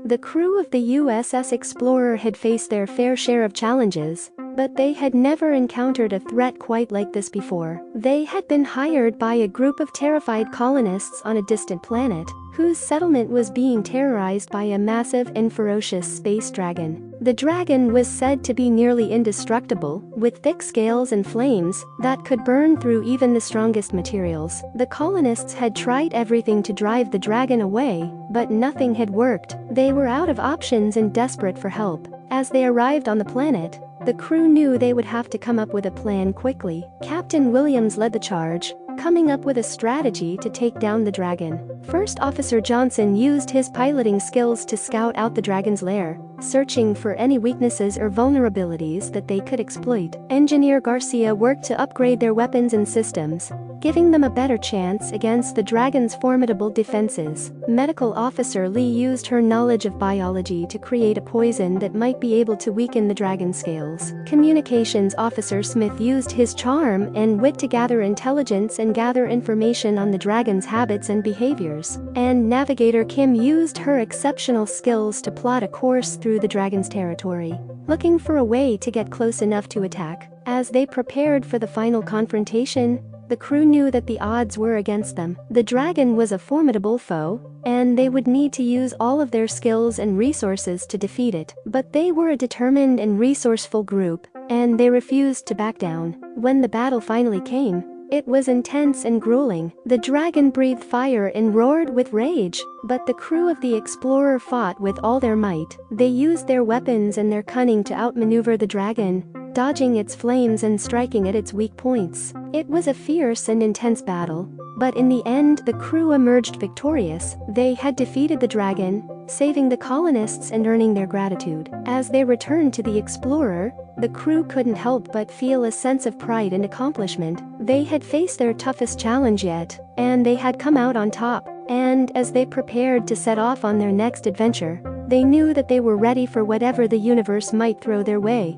The crew of the USS Explorer had faced their fair share of challenges, but they had never encountered a threat quite like this before. They had been hired by a group of terrified colonists on a distant planet, whose settlement was being terrorized by a massive and ferocious space dragon. The dragon was said to be nearly indestructible, with thick scales and flames that could burn through even the strongest materials. The colonists had tried everything to drive the dragon away, but nothing had worked. They were out of options and desperate for help. As they arrived on the planet, the crew knew they would have to come up with a plan quickly. Captain Williams led the charge, coming up with a strategy to take down the dragon. First Officer Johnson used his piloting skills to scout out the dragon's lair, searching for any weaknesses or vulnerabilities that they could exploit. Engineer Garcia worked to upgrade their weapons and systems, giving them a better chance against the dragon's formidable defenses. Medical Officer Lee used her knowledge of biology to create a poison that might be able to weaken the dragon's scales. Communications Officer Smith used his charm and wit to gather intelligence and gather information on the dragon's habits and behaviors. And Navigator Kim used her exceptional skills to plot a course through the dragon's territory, looking for a way to get close enough to attack. As they prepared for the final confrontation, the crew knew that the odds were against them. The dragon was a formidable foe, and they would need to use all of their skills and resources to defeat it. But they were a determined and resourceful group, and they refused to back down. When the battle finally came, it was intense and grueling. The dragon breathed fire and roared with rage, but the crew of the Explorer fought with all their might. They used their weapons and their cunning to outmaneuver the dragon, dodging its flames and striking at its weak points. It was a fierce and intense battle, but in the end the crew emerged victorious. They had defeated the dragon, saving the colonists and earning their gratitude. As they returned to the Explorer, the crew couldn't help but feel a sense of pride and accomplishment. They had faced their toughest challenge yet, and they had come out on top. And as they prepared to set off on their next adventure, they knew that they were ready for whatever the universe might throw their way.